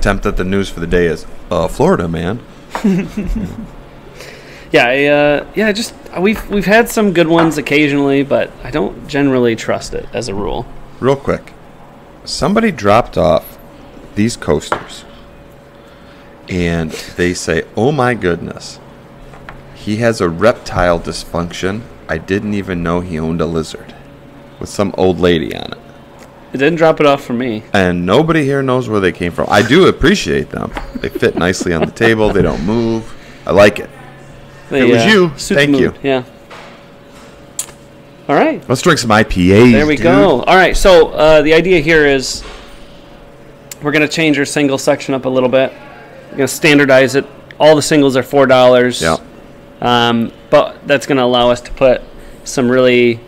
attempt at the news for the day is Florida, man. We've had some good ones occasionally, but I don't generally trust it as a rule. Real quick, somebody dropped off these coasters, and they say, "Oh my goodness, he has a reptile dysfunction. I didn't even know he owned a lizard," with some old lady on it. It didn't drop it off for me. And nobody here knows where they came from. I do appreciate them. They fit nicely on the table. They don't move. I like it. It was you. Thank you. Yeah. All right. Let's drink some IPAs. There we go. All right. So the idea here is we're going to change our single section up a little bit. We're going to standardize it. All the singles are $4. Yeah. But that's going to allow us to put some really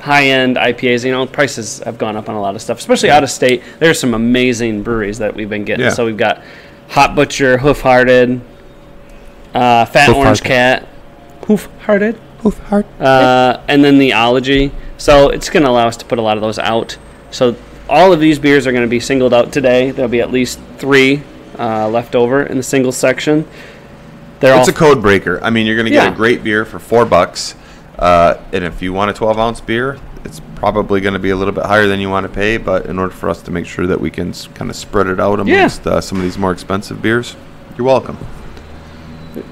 high-end IPAs. You know, prices have gone up on a lot of stuff, especially out of state. There's some amazing breweries that we've been getting. Yeah. So we've got Hot Butcher, Hoof-Hearted, Fat Orange Cat, Hoof-Hearted, and then the OLOGY. So it's going to allow us to put a lot of those out. So all of these beers are going to be singled out today. There'll be at least 3 left over in the single section. It's a code breaker. I mean, you're going to get a great beer for $4. And if you want a 12-ounce beer, it's probably going to be a little bit higher than you want to pay. But in order for us to make sure that we can kind of spread it out amongst some of these more expensive beers, you're welcome.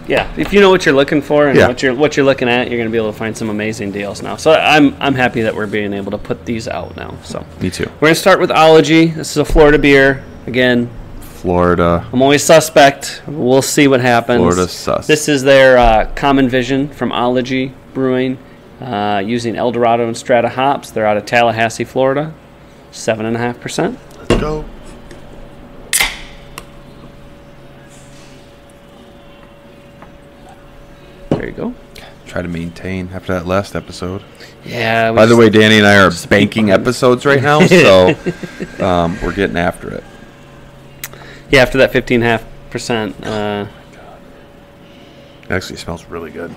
Yeah, if you know what you're looking for and what you're looking at, you're going to be able to find some amazing deals now. So I'm happy that we're being able to put these out now. So me too. We're going to start with OLOGY. This is a Florida beer. Again, Florida. I'm always suspect. We'll see what happens. Florida sus. This is their Common Vision from OLOGY Brewing, using Eldorado and Strata hops. They're out of Tallahassee, Florida. 7.5%. Let's go. There you go. Try to maintain after that last episode. Yeah. By the way, Danny and I are banking episodes right now, so we're getting after it. Yeah, after that 15.5%. It actually smells really good.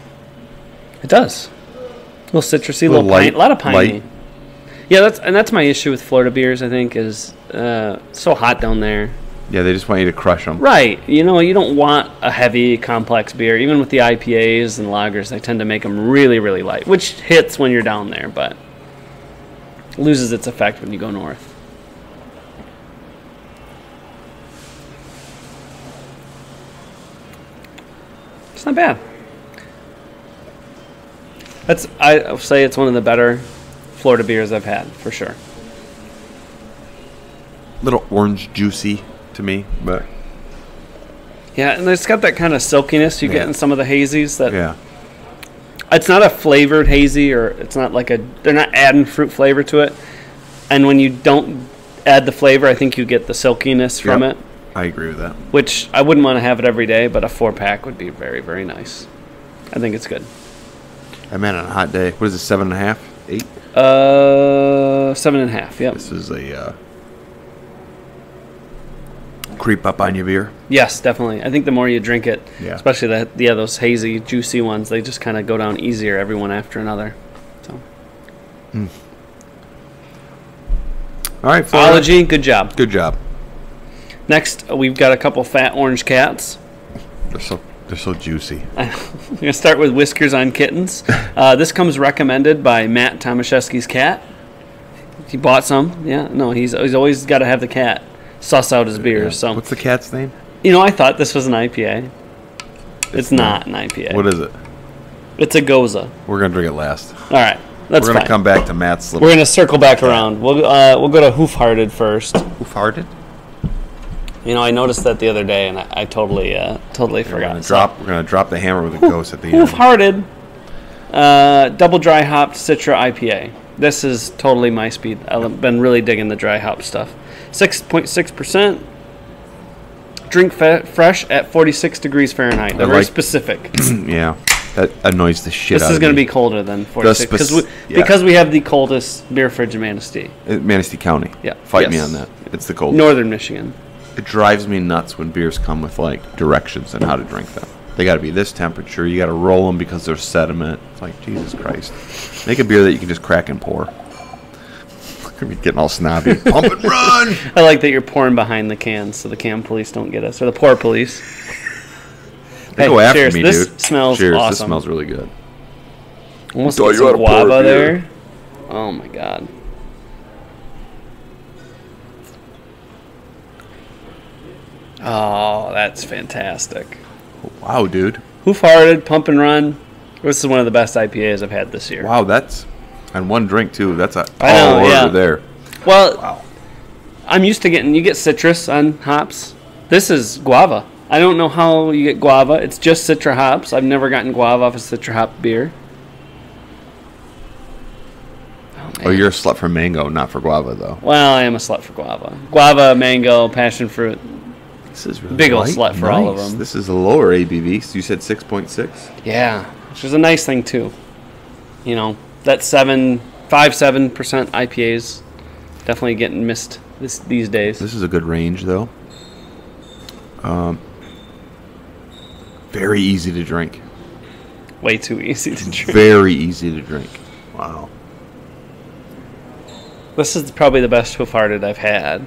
It does. A little citrusy, a little light, a lot of piney. light. Yeah, that's my issue with Florida beers, I think, is so hot down there. Yeah, they just want you to crush them. Right. You know, you don't want a heavy, complex beer. Even with the IPAs and lagers, they tend to make them really, really light, which hits when you're down there, but loses its effect when you go north. It's not bad. I'll say it's one of the better Florida beers I've had, for sure. Little orange juicy to me, but yeah, and it's got that kind of silkiness you get in some of the hazies. That it's not a flavored hazy, or it's not like they're not adding fruit flavor to it. And when you don't add the flavor, I think you get the silkiness from it. I agree with that. Which I wouldn't want to have it every day, but a 4-pack would be very, very nice. I think it's good. I mean, on a hot day. What is it, 7.5? 8? 7.5, yep. This is a creep up on your beer. Yes, definitely. I think the more you drink it, especially those hazy, juicy ones, they just kind of go down easier, every one after another. So. All right, Florida. OLOGY, good job. Good job. Next, we've got a couple Fat Orange Cats. They're so juicy. I'm going to start with Whiskers on Kittens. This comes recommended by Matt Tomaszewski's cat. He bought some. Yeah, no, he's always got to have the cat suss out his beers. Yeah. So what's the cat's name? You know, I thought this was an IPA. It's not an IPA. What is it? It's a Goza. We're going to drink it last. All right. That's We're going to come back to Matt's little... We're going to circle back around. We'll go to Hoof-Hearted first. Hoof-Hearted? You know, I noticed that the other day, and I totally forgot. We're going to drop the hammer with a ghost at the end. Hoof-Hearted, double dry hopped Citra IPA. This is totally my speed. I've been really digging the dry hop stuff. 6.6%. Drink fresh at 46 degrees Fahrenheit. They're very specific. Yeah, that annoys the shit out of me. This is going to be colder than 46 because we have the coldest beer fridge in Manistee. Manistee County. Yeah. Fight me on that. It's the coldest. Northern Michigan. It drives me nuts when beers come with like directions on how to drink them. They got to be this temperature. You got to roll them because there's sediment. It's like, Jesus Christ. Make a beer that you can just crack and pour. Getting all snobby. Pump and run! I like that you're pouring behind the cans so the can police don't get us, or the pour police. They go after cheers. me, This dude. smells Cheers. awesome. This smells really good. Almost Oh, get you some oughta pour a guava beer. there. Oh my god. Oh, that's fantastic. Wow, dude. Hoof-hearted, pump and run. This is one of the best IPAs I've had this year. Wow, that's on one drink too. That's a I know, order yeah. there. Well, Wow. I'm used to you get citrus on hops. This is guava. I don't know how you get guava. It's just Citra hops. I've never gotten guava off a Citra hop beer. Oh, you're a slut for mango, not for guava, though. Well, I am a slut for guava. Guava, mango, passion fruit. This is really Big ol' light, slut for all of them. This is a lower ABV. So you said 6.6? Yeah, which is a nice thing, too. You know, that 5-7% IPAs definitely getting missed these days. This is a good range, though. Very easy to drink. Way too easy to drink. Very easy to drink. Wow. This is probably the best hoof-hearted I've had.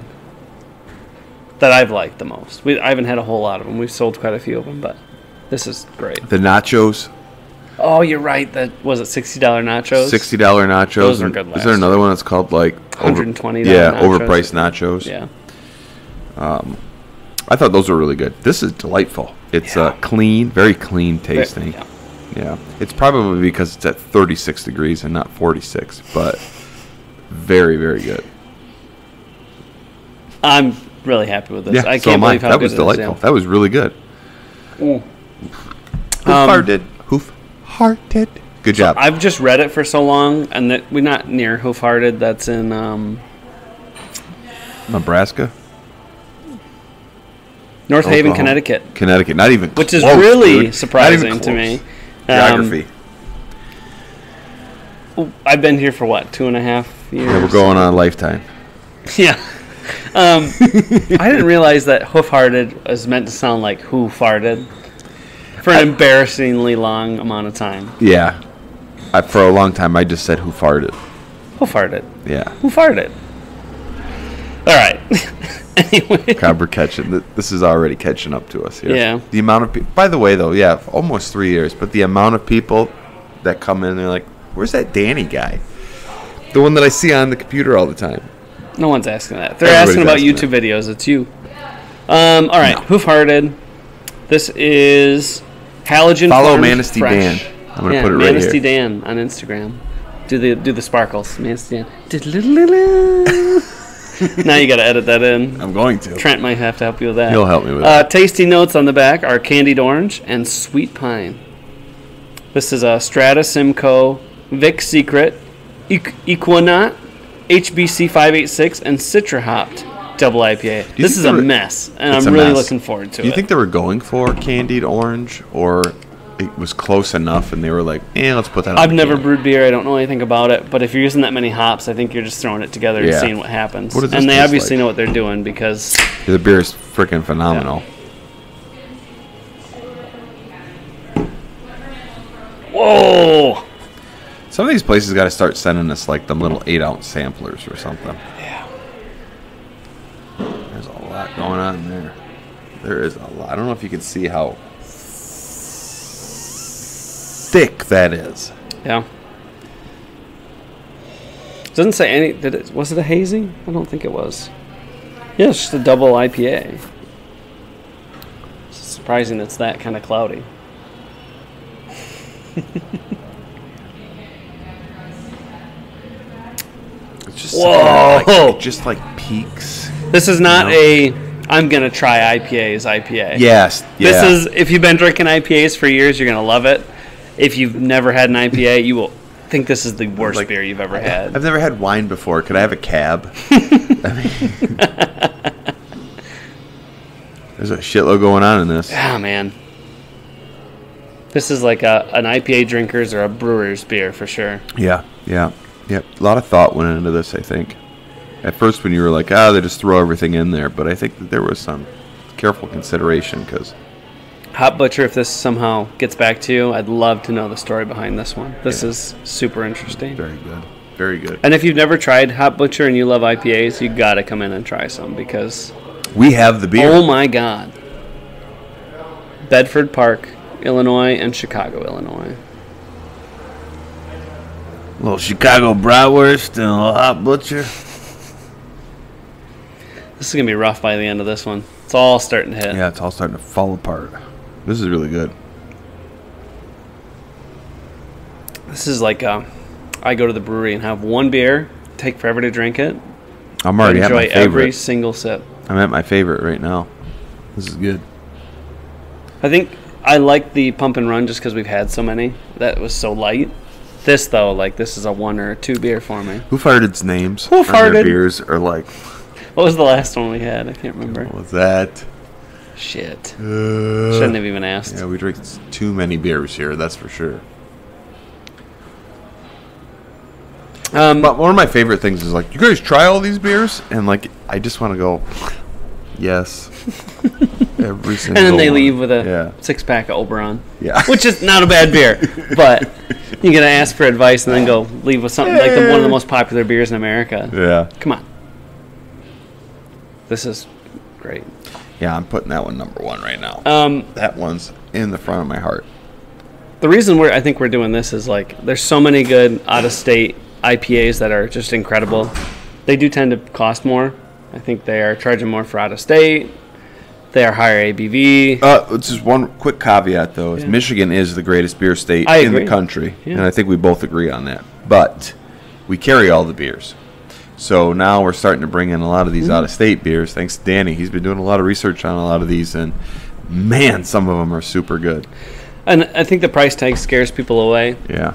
That I've liked the most. I haven't had a whole lot of them. We've sold quite a few of them, but this is great. The nachos. Oh, you're right. That was it. $60 nachos. $60 nachos. Those are and good. Is there another one that's called like $120? Yeah, nachos. overpriced nachos. Yeah. I thought those were really good. This is delightful. It's clean, very clean tasting. Yeah. It's probably because it's at 36 degrees and not 46, but very, very good. I'm really happy with this. Yeah, I so can't am believe how that good was delightful. it is. That was really good. Hoof-hearted. Hoof-hearted. Good job. I've just read it for so long, and that we're not near hoof-hearted. That's in Nebraska? North Haven, Oklahoma. Connecticut. Not even Which close, is really dude. surprising Not even to me. close. Geography. I've been here for what, 2.5 years? Yeah, we're going on a lifetime. Yeah. I didn't realize that hoof-hearted is meant to sound like who farted for an embarrassingly long amount of time. Yeah. For a long time, I just said who farted. Who farted? Yeah. Who farted? All right. Anyway. God, we're catching. This is already catching up to us here. Yeah. The amount of people. By the way, though, yeah, almost 3 years. But the amount of people that come in, they're like, "Where's that Danny guy? The one that I see on the computer all the time." No one's asking that. They're Everybody's asking about asking YouTube videos. It's you. All right. No. Hoof-hearted. This is Halogen. Follow Farmed Manistee Fresh. Dan. I'm gonna put it right Manistee here. Dan on Instagram. Do the sparkles. Manistee Dan. Now you got to edit that in. I'm going to. Trent might have to help you with that. He'll help me with that. Tasty notes on the back are candied orange and sweet pine. This is a Strata Simcoe, Vic Secret, Equinaut, HBC 586, and Citra Hopped double IPA. This is a mess, and I'm really looking forward to it. Do you think they were going for candied orange, or it was close enough and they were like, let's put that on I've the never can? brewed beer. I don't know anything about it. But if you're using that many hops, I think you're just throwing it together and Yeah. seeing what happens. What does this And they taste obviously like? know what they're doing because... The beer is freaking phenomenal. Whoa! Some of these places got to start sending us like them little 8-ounce samplers or something. Yeah. There's a lot going on there. There is a lot. I don't know if you can see how thick that is. Yeah. Doesn't say any... Was it a hazy? I don't think it was. Yeah, it's just a double IPA. It's surprising it's that kind of cloudy. It's just Whoa! it just like peaks. This is not I'm going to try IPA's IPA. Yes. Yeah. This is, if you've been drinking IPAs for years, you're going to love it. If you've never had an IPA, you will think this is the worst beer you've ever had. I've never had wine before. Could I have a cab? There's a shitload going on in this. Ah, man. This is like an IPA drinker's or a brewer's beer for sure. Yeah. A lot of thought went into this, I think. At first, when you were like, they just throw everything in there. But I think that there was some careful consideration because... Hop Butcher, if this somehow gets back to you, I'd love to know the story behind this one. This is super interesting. Very good. Very good. And if you've never tried Hot Butcher and you love IPAs, you got to come in and try some because we have the beer. Oh my God. Bedford Park, Illinois, and Chicago, Illinois. A little Chicago bratwurst and a little Hot Butcher. This is going to be rough by the end of this one. It's all starting to hit. Yeah, it's all starting to fall apart. This is really good. This is like I go to the brewery and have one beer, take forever to drink it. I'm already at my enjoy favorite. every single sip. I'm at my favorite right now. This is good. I think I like the Pump and Run just because we've had so many. That was so light. This, though, like, this is a 1 or a 2 beer for me. Who Farted's names Who on their Farted? beers are like... What was the last one we had? I can't remember. What was that? Shit. Shouldn't have even asked. Yeah, we drink too many beers here, that's for sure. But one of my favorite things is, like, you guys try all these beers? And, like, I just want to go, yes. Every single And then they one. leave with a Yeah. 6-pack of Oberon. Yeah. Which is not a bad beer. But you're going to ask for advice and then go leave with something like one of the most popular beers in America. Yeah. Come on. This is great. Yeah, I'm putting that one number 1 right now. That one's in the front of my heart. The reason I think we're doing this is, like, there's so many good out-of-state IPAs that are just incredible. They do tend to cost more. I think they are charging more for out-of-state. They are higher ABV. Just one quick caveat, though. Is Yeah. Michigan is the greatest beer state I in agree. the country. Yeah. And I think we both agree on that. But we carry all the beers. So now we're starting to bring in a lot of these out-of-state beers. Thanks to Danny. He's been doing a lot of research on a lot of these. And, man, some of them are super good. And I think the price tag scares people away. Yeah.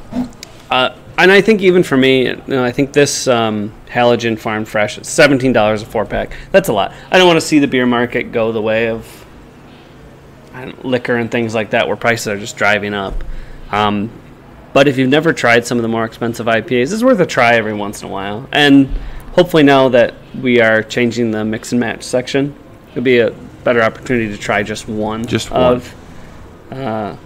And I think even for me, I think this Halogen Farm Fresh is $17 a 4-pack. That's a lot. I don't want to see the beer market go the way of liquor and things like that where prices are just driving up. But if you've never tried some of the more expensive IPAs, it's worth a try every once in a while. And hopefully now that we are changing the mix and match section, it'll be a better opportunity to try just one. Just one. Yeah,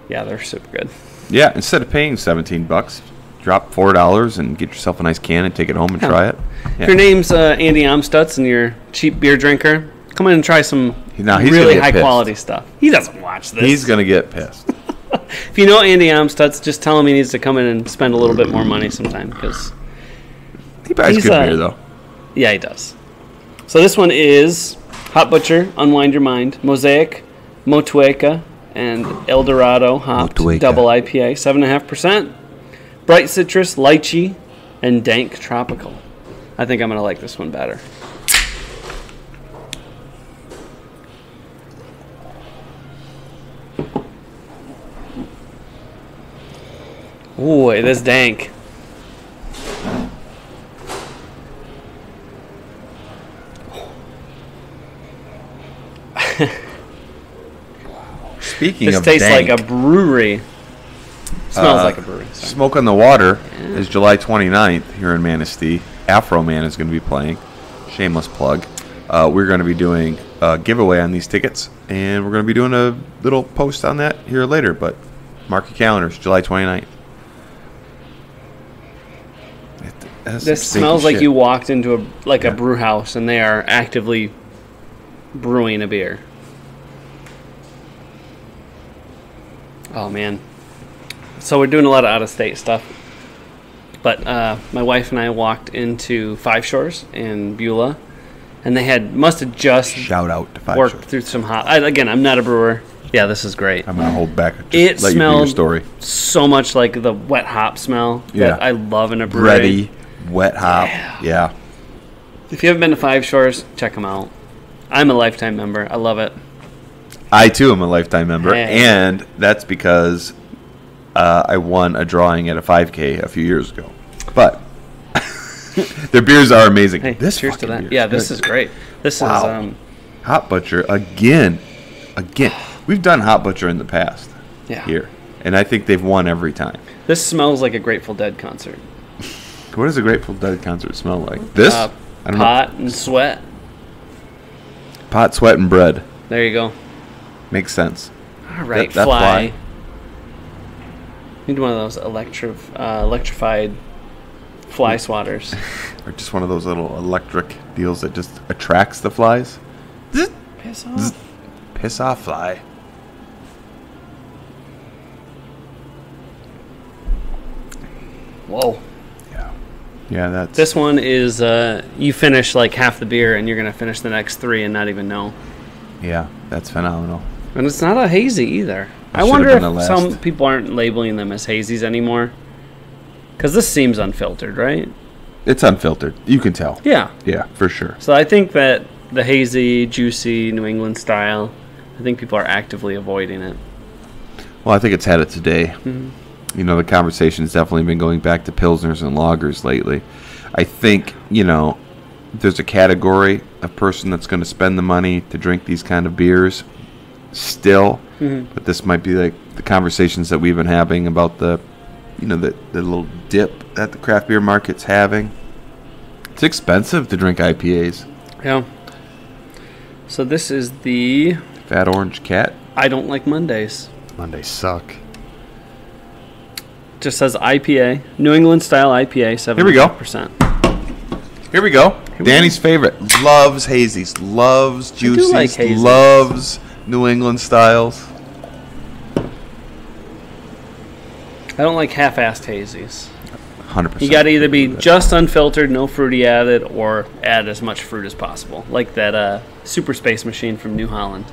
they're super good. Yeah, instead of paying $17, drop $4 and get yourself a nice can and take it home and try it. Yeah. If your name's Andy Amstutz and you're a cheap beer drinker, come in and try some Now, he's really gonna get pissed. high-quality stuff. He doesn't watch this. He's going to get pissed. If you know Andy Amstutz, just tell him he needs to come in and spend a little bit more money sometime. Because He buys He's, good beer, though. yeah, he does. So this one is Hot Butcher, Unwind Your Mind, Mosaic, Motueka, and El Dorado hopped Motueka. double IPA, 7.5%. Bright citrus, lychee, and dank tropical. I think I'm going to like this one better. Ooh, it is dank. Speaking This of tastes dank, like a brewery. Smells like a brewery. Sorry. Smoke on the Water is July 29th here in Manistee. Afro Man is going to be playing. Shameless plug. We're going to be doing a giveaway on these tickets, and we're going to be doing a little post on that here later, but mark your calendars, July 29th. This smells like you walked into a brew house and they are actively brewing a beer. Oh man. So we're doing a lot of out-of-state stuff. But my wife and I walked into Five Shores in Beulah, and they must have just Shout out to Five worked Shores. through some hot. Again, I'm not a brewer. Yeah, this is great. I'm going to hold back. Just It let you do your smelled story. so much like the wet hop smell Yeah. that I love in a brewery. Bready, wet hop. Yeah. If you haven't been to Five Shores, check them out. I'm a lifetime member. I love it. I, too, am a lifetime member, Hey. and that's because I won a drawing at a 5K a few years ago. But their beers are amazing. Hey, This cheers to fucking that. beer Yeah, is this good. is great. This Wow. is Hot Butcher again. We've done Hot Butcher in the past yeah. here, and I think they've won every time. This smells like a Grateful Dead concert. What does a Grateful Dead concert smell like? This? I don't know. Pot and sweat. Pot, sweat, and bread. There you go. Makes sense. All right, That's fly. why. Need one of those electrified fly swatters. Or just one of those little electric deals that just attracts the flies. Piss off. Piss off, fly. Whoa. Yeah, that's... This one is, you finish like half the beer and you're going to finish the next 3 and not even know. Yeah, that's phenomenal. And it's not a hazy either. I should've wonder been the if last. some people aren't labeling them as hazies anymore. Because this seems unfiltered, right? It's unfiltered. You can tell. Yeah. Yeah, for sure. So I think that the hazy, juicy, New England style, I think people are actively avoiding it. Well, I think it's had it today. Mm-hmm. You know, the conversation's definitely been going back to Pilsners and lagers lately. I think, you know, there's a category of person that's going to spend the money to drink these kind of beers still. Mm-hmm. But this might be like the conversations that we've been having about the, you know, the little dip that the craft beer market's having. It's expensive to drink IPAs. Yeah. So this is the Fat Orange Cat. I Don't Like Mondays. Mondays suck. Just says IPA, New England style IPA, 7%. Here we go. Here we go. Danny's favorite. Loves hazies. Loves juices. like hazies. Loves New England styles. I don't like half-assed hazies. 100%. You got to either be just unfiltered, no fruity added, or add as much fruit as possible. Like that Super Space Machine from New Holland.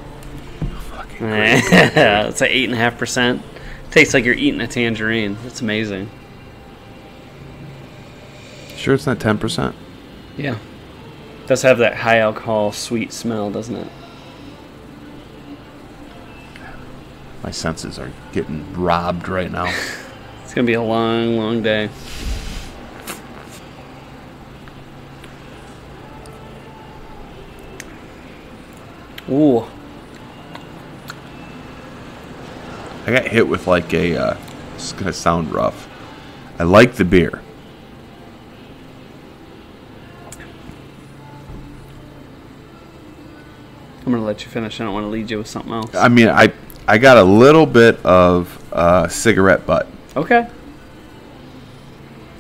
Fucking It's like 8.5%. Tastes like you're eating a tangerine. It's amazing. Sure it's not 10%? Yeah. Does have that high alcohol sweet smell, doesn't it? My senses are getting robbed right now. It's going to be a long, long day. Ooh. I got hit with like a, this is going to sound rough. I like the beer. I'm going to let you finish. I don't want to lead you with something else. I mean, I got a little bit of cigarette butt. Okay.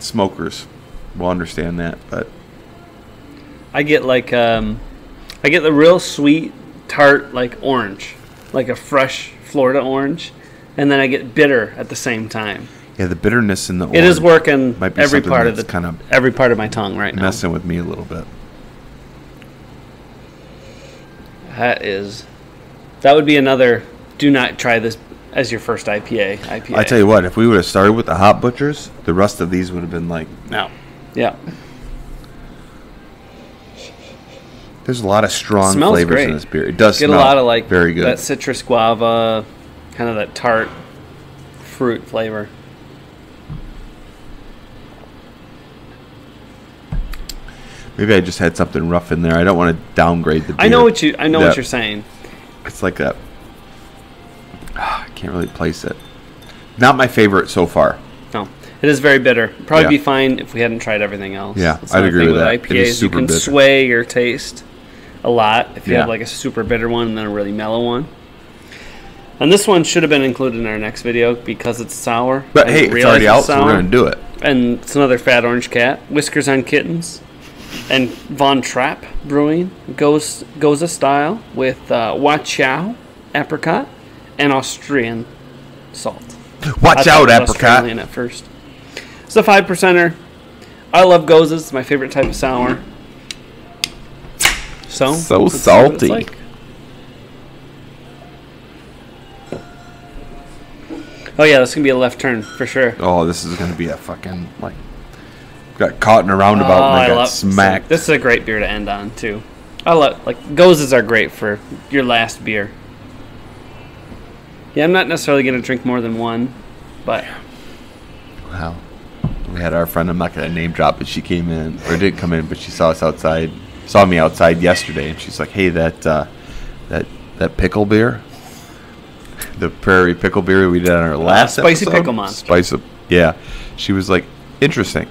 Smokers will understand that, but I get like, I get the real sweet, tart, like orange. Like a fresh Florida orange. And then I get bitter at the same time. yeah, the bitterness in the It is working might be every something part of that's kind of every part of my tongue right now. messing with me a little bit. That would be another. Do not try this as your first IPA. I tell you what, if we would have started with the Hot Butchers, the rest of these would have been like, no. Yeah. There's a lot of strong Smells flavors great. in this beer. It does Get smell a lot of like very good. that citrus guava, kind of that tart fruit flavor. Maybe I just had something rough in there. I don't want to downgrade the beer. I know what you're saying. It's like a... I can't really place it. Not my favorite so far. No, it is very bitter. Probably Yeah. be fine if we hadn't tried everything else. Yeah, That's I'd another agree thing with that. It IPAs, is super you can bitter. sway your taste a lot if you Yeah. have like a super bitter one and then a really mellow one. And this one should have been included in our next video because it's sour. But I hey, didn't it's realize already out, so sour. we're going to do it. And it's another Fat Orange Cat, Whiskers on Kittens, and Von Trapp Brewing Goza style with Wachow apricot and Austrian salt. Watch I thought out, it was apricot. Australian at first. It's a 5%er. I love Gozas. It's my favorite type of sour. So let's see what it's salty. like. Oh yeah, that's gonna be a left turn for sure. Oh, this is going to be a fucking, like... Got caught in a roundabout and I got smacked. This is a great beer to end on too. I love Gozas are great for your last beer. Yeah, I'm not necessarily gonna drink more than one, but Wow. We had our friend, I'm not going to name drop, but she came in, or didn't come in, but she saw me outside yesterday, and she's like, hey, that pickle beer, the prairie pickle beer we did on our last Spicy episode, Pickle Monster. Spicy, yeah. She was like, interesting,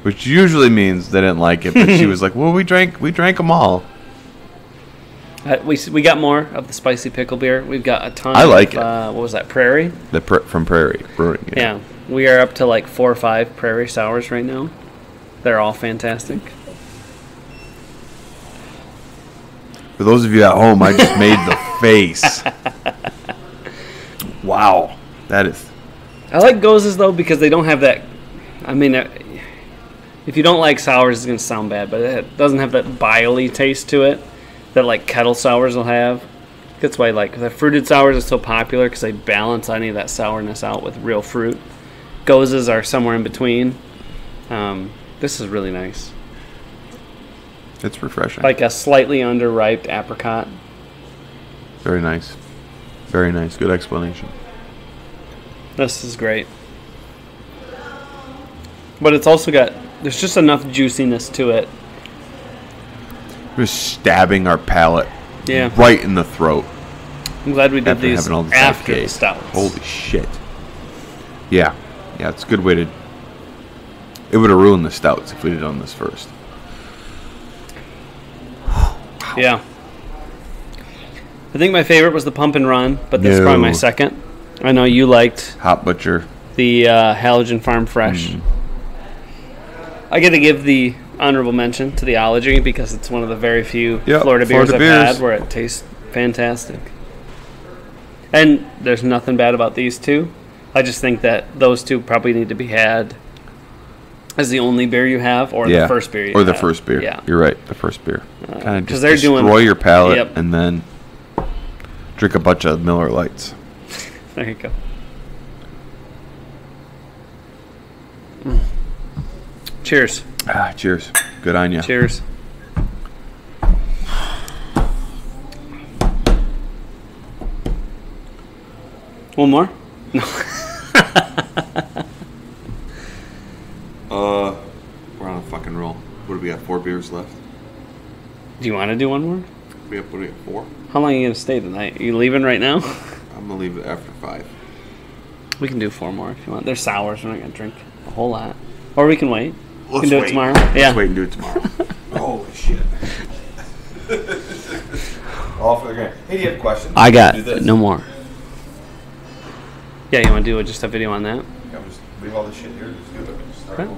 which usually means they didn't like it, but she was like, well, we drank them all. we got more of the spicy pickle beer. We've got a ton. I like of, it. What was that? Prairie. From Prairie Brewing. Yeah, we are up to like 4 or 5 Prairie sours right now. They're all fantastic. For those of you at home, I just made the face. Wow. That is... I like Gozes, though, because they don't have that... I mean, if you don't like sours, it's going to sound bad, but it doesn't have that bile-y taste to it that, like, kettle sours will have. That's why, like, the fruited sours are so popular, because they balance any of that sourness out with real fruit. Gozes are somewhere in between. This is really nice. It's refreshing. Like a slightly underripe apricot. Very nice. Very nice. Good explanation. This is great. But it's also got, there's just enough juiciness to it. We're stabbing our palate right in the throat. I'm glad we did these after the stouts. Holy shit. Yeah. Yeah, it's a good way to... It would have ruined the stouts if we had done this first. Yeah. I think my favorite was the Pump and Run, but this is probably my second. I know you liked... Hot Butcher. The Halogen Farm Fresh. I get to give the honorable mention to the OLOGY because it's one of the very few Florida beers I've had where it tastes fantastic. And there's nothing bad about these two. I just think that those two probably need to be had as the only beer you have, or the first beer you have. Or the first beer. Yeah. You're right, the first beer. Kind of just destroy your palate and then drink a bunch of Miller Lights. There you go. Cheers. Cheers. Good on you. Cheers. One more? No. We're on a fucking roll. What do we got? 4 beers left? Do you want to do one more? What do we have 4? How long are you going to stay tonight? Are you leaving right now? I'm going to leave it after 5. We can do 4 more if you want. They're sours. We're not going to drink a whole lot. Or we can wait. Let's we can do wait. It tomorrow. Let's wait and do it tomorrow. Holy shit. All for the game. Hey, do you have questions? I got no more. Yeah, you want to do just a video on that? Yeah, just leave all this shit here. Just do it. Just start over.